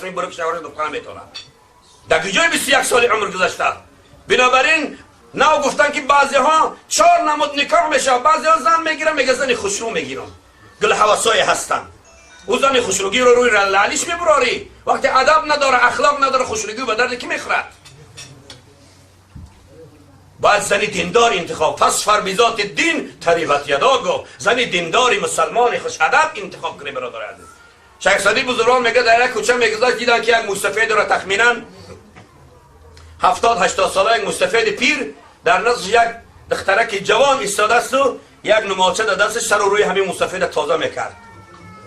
رسمی برو که شوهرش دختر میتونه. در کجای 21 سال عمر گذشته. بنابراین نو گفتن که بعضی ها 4 نمود نکاح میشه، بعضی ها زن میگیرن میگه زن خوشرو میگیرن، گل حواسای هستن. او زن خوشروگی رو روی لعلیش میبراری، وقتی ادب نداره اخلاق نداره خوشروگی به درد کی میخورد؟ باید زنی دیندار انتخاب. فاصفر بذات دین تریبت یداگو. زنی دینداری مسلمان خوش ادب انتخاب کنی برادر عزیز. شیخ صدیق بزرگوار میگه در یک کوچه میگذاشت دیدن که یک مستفید را تخمینا 70-80 ساله یک مستفید پیر در نزدش یک دخترک جوان ایستاده است و یک نماچه در دستش سر و روی همین مستفید تازه میکرد،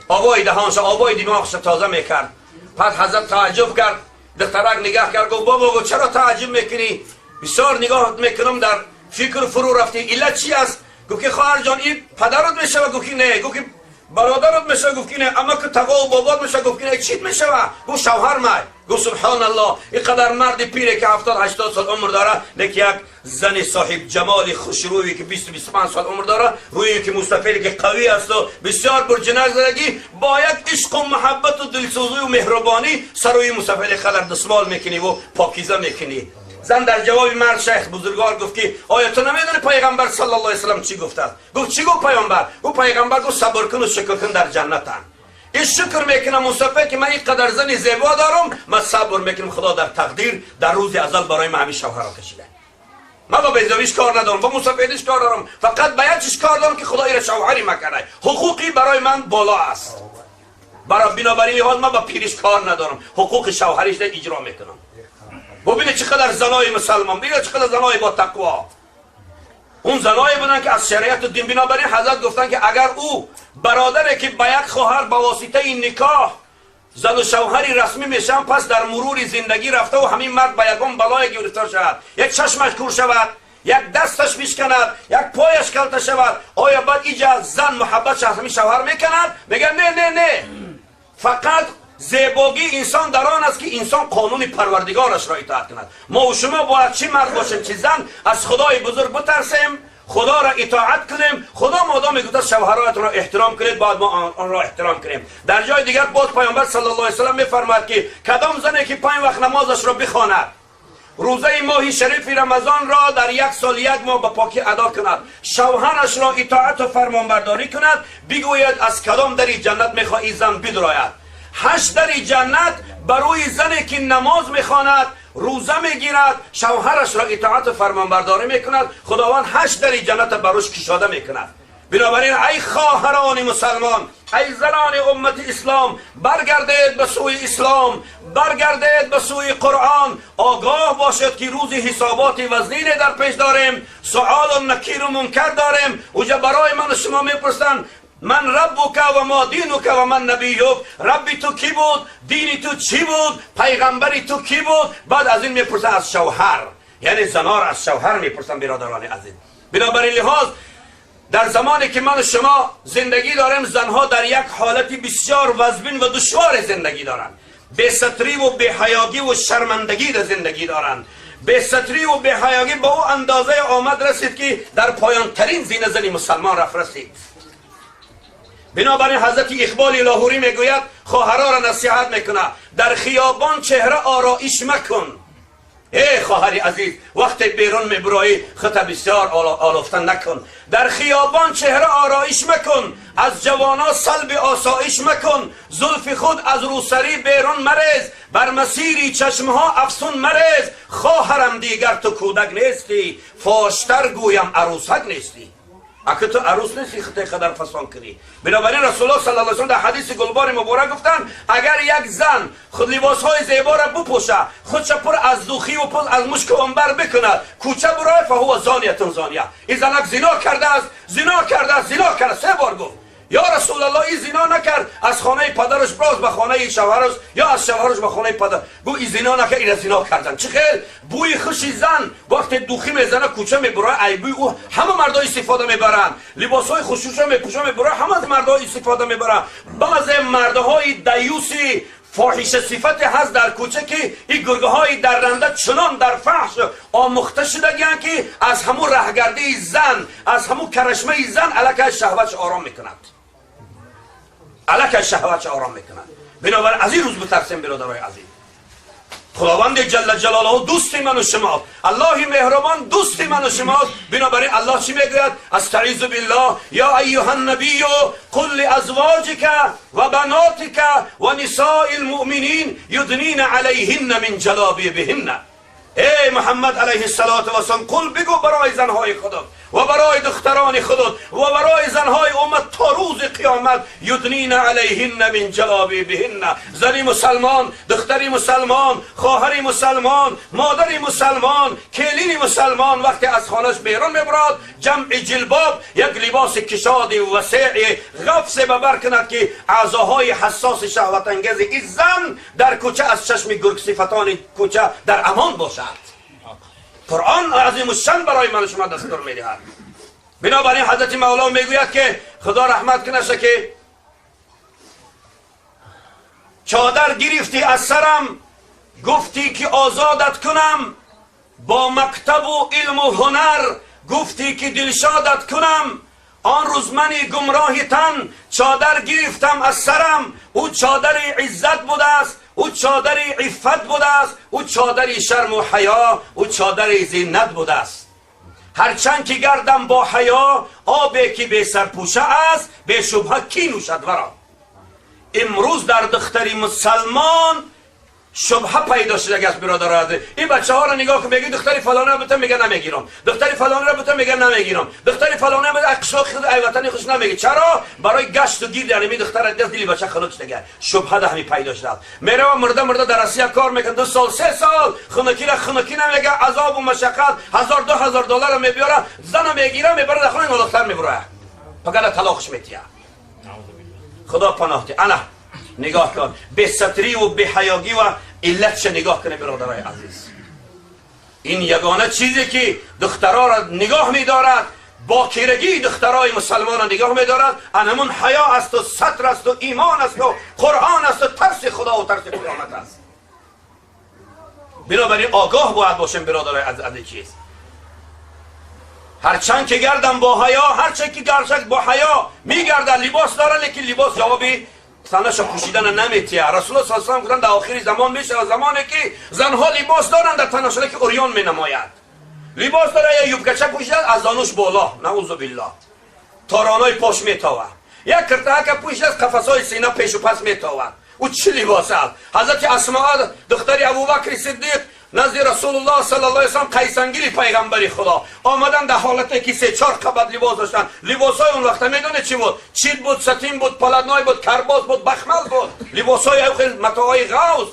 آبای دهانش آبای دماغش تازه میکرد. بعد حضرت تعجب کرد، دخترک نگاه کرد گفت بابا چرا تعجب میکنی؟ بسیار نگاهت میکنم در فکر فرو رفتی، علت چی است؟ گفت که خواهر جان این پدرت میشه؟ گفت که نه. گفت که برادرت میشه؟ گفت که نه. اما که تقا و بابات میشه؟ گفت که نه. چیت میشه؟ گفت شوهر مای. گفت سبحان الله، اینقدر مرد پیره که 70-80 سال عمر داره لیکن یک زن صاحب جمال خوشرویی که 20-25 سال عمر داره، رویی که مستفیدی که قوی است و بسیار برجنگزدگی با یک عشق و محبت و دلسوزی و مهربانی سر روی مستفید خلر دستمال میکنی و پاکیزه میکنی. زن در جواب مرد شیخ بزرگوار گفت که آیا تو نمیدونی پیغمبر صلی الله علیه و سلم چی گفته است؟ گفت چی گفت پیغمبر؟ گفت پیغمبر گفت صبر کن و شکر کن در جنتن. این شکر میکنم مصطفی که من این قدر زنی زیبا دارم، من صبر میکنم خدا در تقدیر در روز ازل برای من همین شوهر را کشیده. من با بیزویش کار ندارم، با مصطفیش کار دارم، فقط باید کار دارم که خدا این شوهری مکنه. حقوقی برای من بالا است. بنابراین حال من با پیرش کار ندارم، حقوق شوهریش را اجرا میکنم. ببینید چقدر زنای مسلمان، ببینید چقدر زنای با تقوا. اون زنایی بودن که از شریعت و دین. بنابراین حضرت گفتن که اگر او برادری که با یک خواهر با واسطه این نکاح زن و شوهری رسمی میشن، پس در مرور زندگی رفته و همین مرد با یگان بلای گرفتار شود، یک چشمش کور شود، یک دستش میشکند، یک پایش کلته شود، آیا بعد اینجا زن محبتش از همین شوهر میکند؟ میگن نه نه نه. فقط زیبایی انسان در آن است که انسان قانون پروردگارش را اطاعت کند. ما و شما باید چی مرد باشیم چی زن از خدای بزرگ بترسیم، خدا را اطاعت کنیم. خدا مادام میگوید شوهراتون را احترام کنید، باید ما آن را احترام کنیم. در جای دیگر باز پیامبر صلی الله علیه و سلم میفرماید که کدام زنی که 5 وقت نمازش را بخواند، روزه ماه شریف رمضان را در 1 سال 1 ماه به پاکی ادا کند، شوهرش را اطاعت و فرمانبرداری کند، بگوید از کدام در جنت میخواهی زن بدراید. 8 در جنت برای زنی که نماز میخواند، روزه میگیرد، شوهرش را اطاعت و فرمانبرداری میکند، خداوند 8 در جنت براش کشاده میکند. بنابراین ای خواهران مسلمان، ای زنان امت اسلام، برگردید به سوی اسلام، برگردید به سوی قرآن. آگاه باشد که روز حسابات وزنین در پیش داریم، سؤال و نکیر و منکر داریم. اوجا برای من شما میپرسن من ربک و ما دینک و من نبیک، ربی تو کی بود؟ دینی تو چی بود؟ پیغمبری تو کی بود؟ بعد از این میپرسن از شوهر، یعنی زنار از شوهر میپرسن. برادران عزیز، بنابراین لحاظ در زمانی که من و شما زندگی داریم، زنها در یک حالتی بسیار وزبین و دشوار زندگی دارند. بی ستری و بی حیاگی و شرمندگی در زندگی دارند. بی ستری و بی حیاگی با او اندازه آمد رسید که در پایان ترین زین زنی مسلمان رسید. بنابراین حضرت اقبال لاهوری میگوید، خواهرها را نصیحت میکنه، در خیابان چهره آرایش مکن. ای خواهری عزیز، وقتی بیرون میبرایی خودت بسیار آلوفتن نکن. در خیابان چهره آرایش مکن، از جوانا سلب آسایش مکن، زلف خود از روسری بیرون مریز، بر مسیری چشمها افسون مریز. خواهرم دیگر تو کودک نیستی، فاشتر گویم عروسک نیستی. اگه تو عروس نیستی خطه قدر فسان کنی. بنابراین رسول الله صلی الله علیه و سلم در حدیث گلبار مبارک گفتن اگر یک زن خود لباسهای زیبا را بپوشه، خودش پر از دوخی و پر از مشک و عنبر بکند، کوچه برای فهو زانیه زانیه، این زنک زنا کرده است، زنا کرده است، زنا کرده. 3 بار گفت یا رسول الله این زنا نکرد، از خانه پدرش باز به خانه شوهرش، یا از شوهرش به خانه پدر. گو این زنا نکرد، این زنا کردن. چه خیل بوی خوشی زن وقتی دوخی میزنه کوچه میبره، ای بوی او همه مردا استفاده میبرن، لباسای خوشوش میپوشن میبره، همه از مردا استفاده میبرن. بعضی مردهای دیوسی فاحش صفت هست در کوچه که این گرگه های درنده چنان در فحش آموخته شدگیان که از همون رهگردی زن، از همون کرشمه زن الک شهوتش آرام میکند، الک شهوتش آرام میکند. بنابراین از این روز بترسیم برادرای عزیز. خداوند جل جلاله دوست من و شما، الله مهربان دوست من و شما. بنابراین الله چی میگوید؟ استعیذ بالله یا ایها النبی قل لازواجک و بناتک و نساء المؤمنین یدنین علیهن من جلابیبهن. ای محمد علیه السلام قل بگو برای زنهای خودت و برای دختران خودت و برای زنهای امت تا روز قیامت یدنین علیهن من جلابیبهن. زنی مسلمان، دختری مسلمان، خواهری مسلمان، مادری مسلمان، کلینی مسلمان وقتی از خانهش بیرون میبرد جمع جلباب، یک لباس کشاد وسیع غفص ببر کند که اعضاهای حساس شهوت انگیز این زن در کوچه از چشم گرگ صفتان کوچه در امان باشد. قرآن عظیم الشان برای من شما دستور میدهد. بنابراین حضرت مولا میگوید که خدا رحمت کنه که چادر گرفتی از سرم، گفتی که آزادت کنم، با مکتب و علم و هنر گفتی که دلشادت کنم. آن روز من گمراه تن چادر گرفتم از سرم، او چادر عزت بوده است، او چادر عفت بوده است، او چادر شرم و حیا، او چادر زینت بوده است. هرچند که گردم با حیا، آبی که به سرپوشه است به شبهه کی نوشد ورا. امروز در دختری مسلمان شبهه پیدا شده است برادران. این بچه ها رو نگاه کن، میگی دختری فلانه بوده میگه نمیگیرم، دختری فلانه بوده میگه نمیگیرم، دختری فلانه بوده اقشاق خود ایوطنی خوش نمیگه. چرا؟ برای گشت و گیر در می دختر از دلی بچه خلوت شده. شبهه ده می پیدا شده. میره و مرده در روسیه کار میکنه 2 سال 3 سال خونکی نمیگه، عذاب و مشقت $1000-2000 میبیاره، زن میگیره میبره در خونه دختر میبره، فقط طلاقش میتیه. خدا پناه ده. انا نگاه کن به ستری و به حیاگی و علتش نگاه کنه برادرای عزیز. این یگانه چیزی که دخترها را نگاه میدارد، باکیرگی دخترای مسلمان را نگاه میدارد، انمون حیا است و ستر است و ایمان است و قرآن است و ترس خدا و ترس قیامت است. بنابراین آگاه باید باشیم برادرای عزیز چیز. هرچند که گردم با حیا، هرچند که گرشک با حیا میگرده، لباس داره لیکن لباس جوابی تنش پوشیدن نمیتیه. رسول الله صلی الله علیه و آله در آخر زمان میشه زمانی که زنها لباس دارند در تنش که اوریان مینماید. لباس داره یا یوبکچه پوشیده از زانوش بالا، نعوذ بالله، تارانای پاش میتاوه، یک کرتاک که پوشیده از قفسای سینه پیش و پس میتاوه. او چه لباس است؟ حضرت اسماء دختری ابوبکر صدیق نزد رسول الله صلی الله علیه و آله قیسنگیری پیغمبری خدا آمدن در حالتی که 3-4 قبط لباس داشتن. لباسای اون وقت میدونه چی بود؟ چید بود، ستین بود، پلدنای بود، کرباس بود، بخمل بود، لباسای متاعای غوث.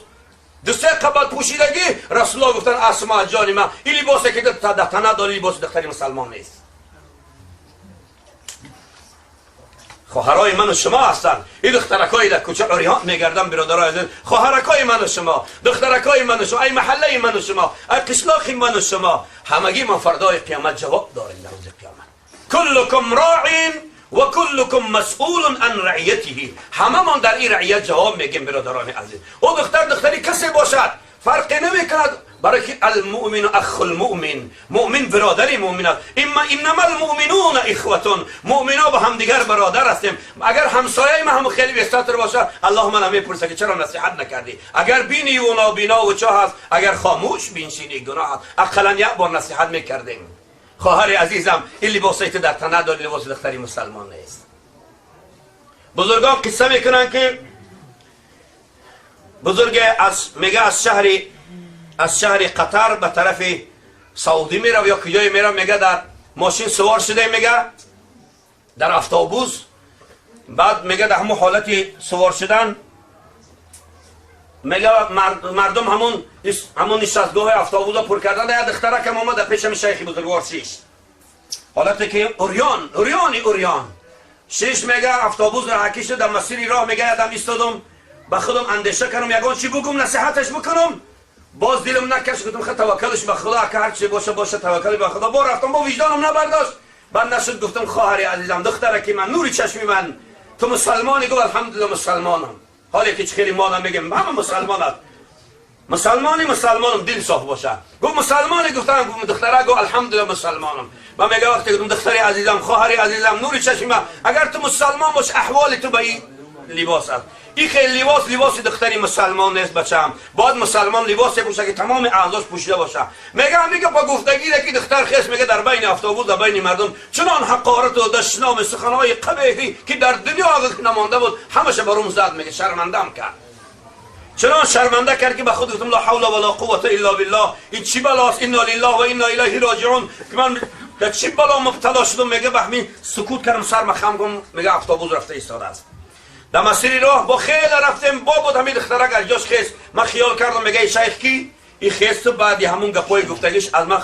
2-3 قبط پوشیدگی. رسول الله گفتن اسماء جان من این لباسی که در تنه داری لباس دختری مسلمان نیست. خواهرای من و شما هستند. این دخترکای در کوچه عریان میگردن برادرای عزیز، خواهرکای من و شما، دخترکای من و شما، ای محله من و شما، ای قشلاق من و شما، همگی ما فردای قیامت جواب داریم در روز قیامت. کلکم راع و کلکم مسئول عن رعیته. همه من در این رعیت جواب میگیم برادران عزیز. او دختری کسی باشد فرقی نمیکند، برای که المؤمن اخ المؤمن، مؤمن برادری مؤمن است. انما المؤمنون اخوتون، مؤمنا با هم دیگر برادر هستیم. اگر همسایه ما هم خیلی بستر باشه، الله من میپرسه که چرا نصیحت نکردی؟ اگر بینی و نابینا و چه هست، اگر خاموش بینشینی گناه است. اقلا یک بار نصیحت میکردیم. خواهر عزیزم این لباسیت در تنه داری لباس دختری مسلمان نیست. بزرگان قصه میکنن که بزرگ میگه از شهر قطر به طرف سعودی میره یا کجای میره، میگه در ماشین سوار شده، میگه در اتوبوس، بعد میگه در همون حالتی سوار شدن، میگه مردم همون نشستگاه اتوبوس را پر کردن. یا دختره که اومد پیش شیخ بزرگوار شیش، حالتی که اوریان شیش میگه اتوبوس را حکی شد در مسیر راه، میگه یادم ایستادم با خودم اندیشه کردم یگان چی بگم نصیحتش بکنم، باز دلم نکش، گفتم خود توکلش به خدا که هر چی باشه توکل به خدا. با رفتم با وجدانم نبرداشت، بعد نشد گفتم خواهر عزیزم دختره که من نوری چشمی من، تو مسلمانی؟ گفت الحمدلله مسلمانم. حالی که خیلی مادم بگم همه مسلمان است، مسلمانم دل صاف باشه. گفت مسلمانی؟ گفتم دختره گفت الحمدلله مسلمانم. و میگه وقتی گفتم دختری عزیزم خواهر عزیزم نوری چشمی من، اگر تو مسلمان باش احوال تو به لباس است. این خیلی لباس دختری مسلمان نیست بچم. باید مسلمان لباسی پوشه که تمام اعضاش پوشیده باشه. میگه با گفتگی که دختر خیس میگه در بین اتوبوس در بین مردم چنان حقارت و دشنام سخنهای قبیحی که در دنیا نمانده بود همشه بروم زد. میگه شرمندم کرد، چنان شرمنده کرد که به خود گفتم لا حول ولا قوة الا بالله. این چی بلاست؟ انا لله و انا الیه راجعون که من در چی بلا مبتلا شدم. میگه به همین سکوت کردم، سر خم کنم. میگه اتوبوس رفته ایستاده است. در مسیر راه با خیلی رفتیم، با بود همین دخترک از جاش خیست. من خیال کردم میگه شیخ کی این خیست. بعد همون گپای گفتگیش از من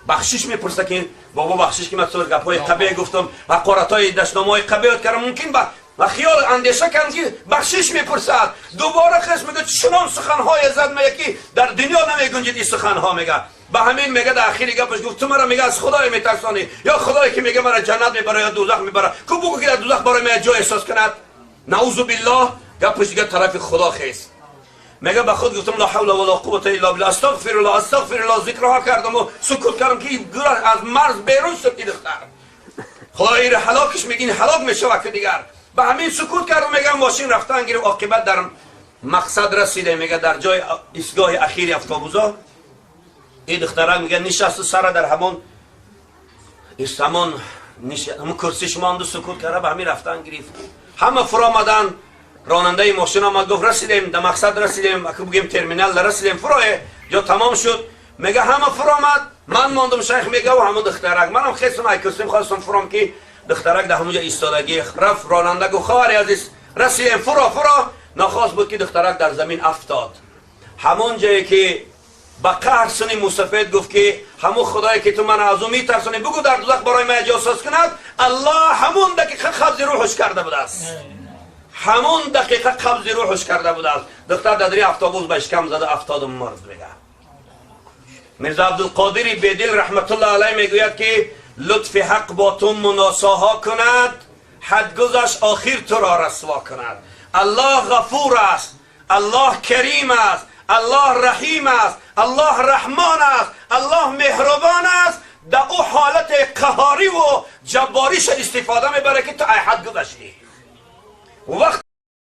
بخشش میپرسه که بابا بخشش که من تو گپای قبیح گفتم و قراتای دشنامای قبیح کردم ممکن و خیال اندیشه کردم که بخشش میپرسد. دوباره خیست میگه چنان سخنهای زد میگه که در دنیا نمیگنجید این سخنها. میگه به همین میگه در اخیر گپش گفت تو مرا میگه از خدای میترسانی یا خدایی که میگه مرا جنت میبره یا دوزخ میبره؟ کو بگو که در دوزخ برای من جای احساس کند. نعوذ بالله. گپش دیگه طرف خدا خیست. میگه به خود گفتم لا حول ولا قوة الا بالله. استغفر الله ذکرها کردم و سکوت کردم که گور از مرز بیرون شد. دختر خدا ایر هلاکش میگین هلاک میشه که دیگر. به همین سکوت کردم. میگه ماشین رفتن گیرم عاقبت در مقصد رسیده. میگه در جای ایستگاه اخیر اتوبوسا این دخترک میگه نشست سر در همون همون کرسیش ماند و سکوت کرده. به همین رفتن گرفت. همه فرا آمدن. راننده ماشین آمد گفت رسیدیم در مقصد رسیدیم. اگه بگیم ترمینال رسیدیم فراه یا تمام شد. میگه همه فرا آمد. من ماندم شیخ. میگه و همون دخترک منم خیستم ای کرسیم خواستم فرام که دخترک در همونجا ایستادگی رفت. راننده گفت خواهر عزیز رسیدیم فرا. نخواست بود که دخترک در زمین افتاد. همون جایی که با قهر سنی موسفید گفت که همون خدایی که تو من از او میترسونی بگو در دوزخ برای من اجازه کند. الله همون دقیقه قبض روحش کرده بود است. همون دقیقه قبض روحش کرده بود است. دختر در اتوبوس به شکم زده افتاد و مرد. میگه میرزا عبدالقادر بیدل رحمت الله علیه میگوید که لطف حق با تو مناساها کند، حد گذشت آخر تو را رسوا کند. الله غفور است، الله کریم است، الله رحیم است، الله رحمان است، الله مهربان است. در او حالت قهاری و جباریش استفاده میبره که تو ای حد گذشتی. وقت